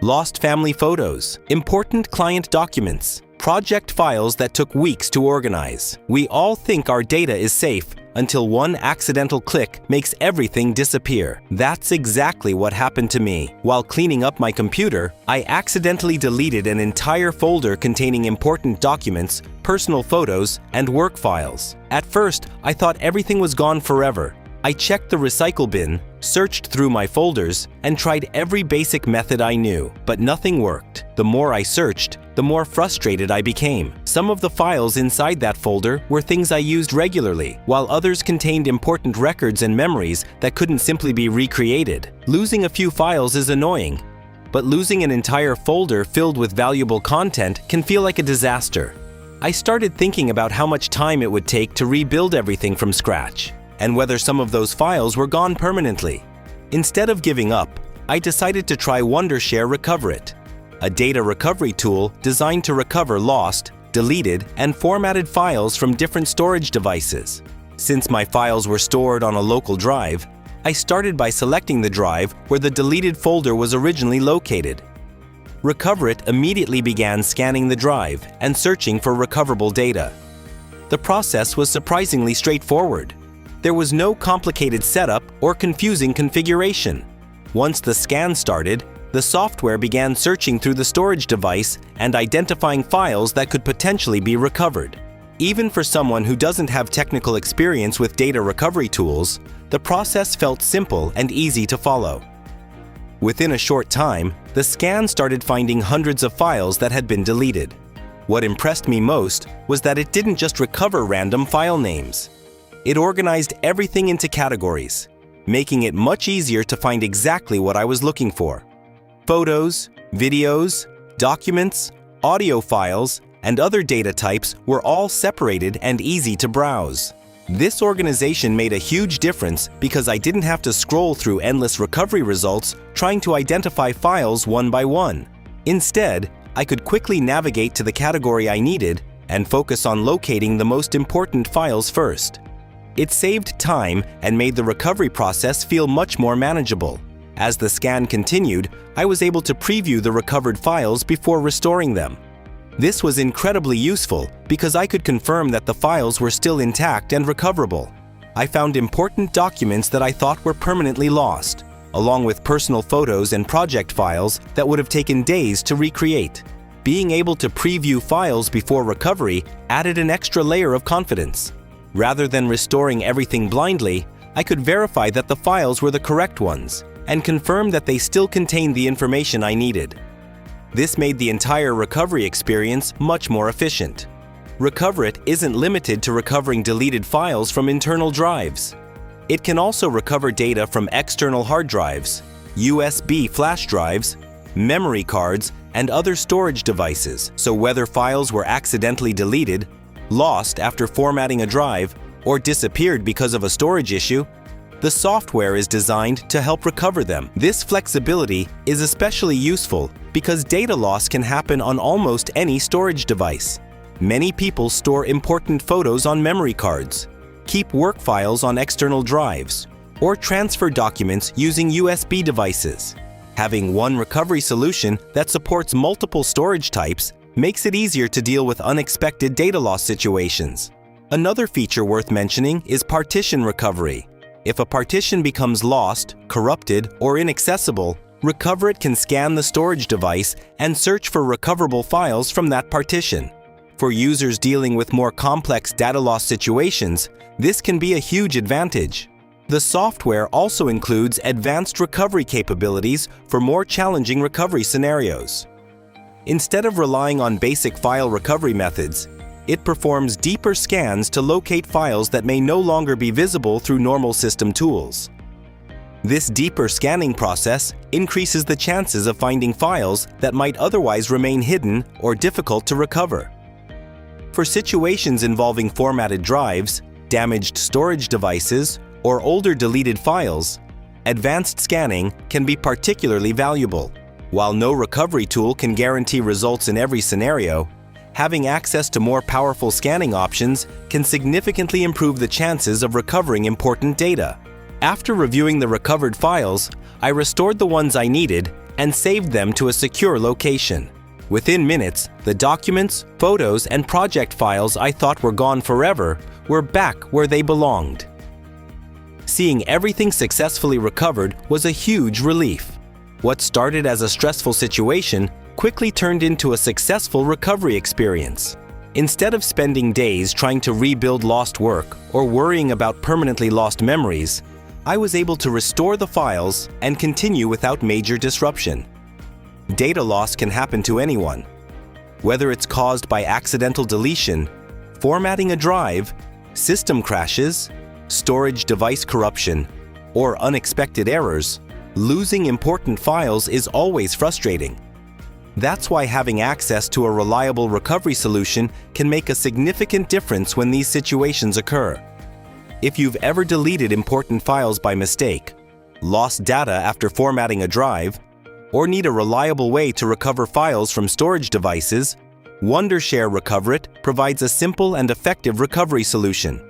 lost family photos, important client documents, project files that took weeks to organize. We all think our data is safe until one accidental click makes everything disappear. That's exactly what happened to me. While cleaning up my computer, I accidentally deleted an entire folder containing important documents, personal photos, and work files. At first, I thought everything was gone forever. I checked the recycle bin, searched through my folders, and tried every basic method I knew, but nothing worked. The more I searched, the more frustrated I became. Some of the files inside that folder were things I used regularly, while others contained important records and memories that couldn't simply be recreated. Losing a few files is annoying, but losing an entire folder filled with valuable content can feel like a disaster. I started thinking about how much time it would take to rebuild everything from scratch, and whether some of those files were gone permanently. Instead of giving up, I decided to try Wondershare Recoverit, a data recovery tool designed to recover lost, deleted, and formatted files from different storage devices. Since my files were stored on a local drive, I started by selecting the drive where the deleted folder was originally located. Recoverit immediately began scanning the drive and searching for recoverable data. The process was surprisingly straightforward. There was no complicated setup or confusing configuration. Once the scan started, the software began searching through the storage device and identifying files that could potentially be recovered. Even for someone who doesn't have technical experience with data recovery tools, the process felt simple and easy to follow. Within a short time, the scan started finding hundreds of files that had been deleted. What impressed me most was that it didn't just recover random file names. It organized everything into categories, making it much easier to find exactly what I was looking for. Photos, videos, documents, audio files, and other data types were all separated and easy to browse. This organization made a huge difference because I didn't have to scroll through endless recovery results trying to identify files one by one. Instead, I could quickly navigate to the category I needed and focus on locating the most important files first. It saved time and made the recovery process feel much more manageable. As the scan continued, I was able to preview the recovered files before restoring them. This was incredibly useful because I could confirm that the files were still intact and recoverable. I found important documents that I thought were permanently lost, along with personal photos and project files that would have taken days to recreate. Being able to preview files before recovery added an extra layer of confidence. Rather than restoring everything blindly, I could verify that the files were the correct ones and confirm that they still contained the information I needed. This made the entire recovery experience much more efficient. Recoverit isn't limited to recovering deleted files from internal drives. It can also recover data from external hard drives, USB flash drives, memory cards, and other storage devices. So whether files were accidentally deleted, lost after formatting a drive, or disappeared because of a storage issue, the software is designed to help recover them. This flexibility is especially useful because data loss can happen on almost any storage device. Many people store important photos on memory cards, keep work files on external drives, or transfer documents using USB devices. Having one recovery solution that supports multiple storage types makes it easier to deal with unexpected data loss situations. Another feature worth mentioning is partition recovery. If a partition becomes lost, corrupted, or inaccessible, Recoverit can scan the storage device and search for recoverable files from that partition. For users dealing with more complex data loss situations, this can be a huge advantage. The software also includes advanced recovery capabilities for more challenging recovery scenarios. Instead of relying on basic file recovery methods, it performs deeper scans to locate files that may no longer be visible through normal system tools. This deeper scanning process increases the chances of finding files that might otherwise remain hidden or difficult to recover. For situations involving formatted drives, damaged storage devices, or older deleted files, advanced scanning can be particularly valuable. While no recovery tool can guarantee results in every scenario, having access to more powerful scanning options can significantly improve the chances of recovering important data. After reviewing the recovered files, I restored the ones I needed and saved them to a secure location. Within minutes, the documents, photos, and project files I thought were gone forever were back where they belonged. Seeing everything successfully recovered was a huge relief. What started as a stressful situation quickly turned into a successful recovery experience. Instead of spending days trying to rebuild lost work or worrying about permanently lost memories, I was able to restore the files and continue without major disruption. Data loss can happen to anyone. Whether it's caused by accidental deletion, formatting a drive, system crashes, storage device corruption, or unexpected errors, losing important files is always frustrating. That's why having access to a reliable recovery solution can make a significant difference when these situations occur. If you've ever deleted important files by mistake, lost data after formatting a drive, or need a reliable way to recover files from storage devices, Wondershare Recoverit provides a simple and effective recovery solution.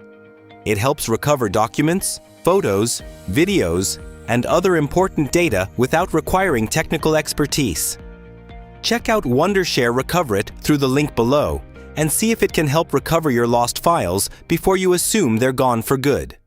It helps recover documents, photos, videos, and other important data without requiring technical expertise. Check out Wondershare Recoverit through the link below and see if it can help recover your lost files before you assume they're gone for good.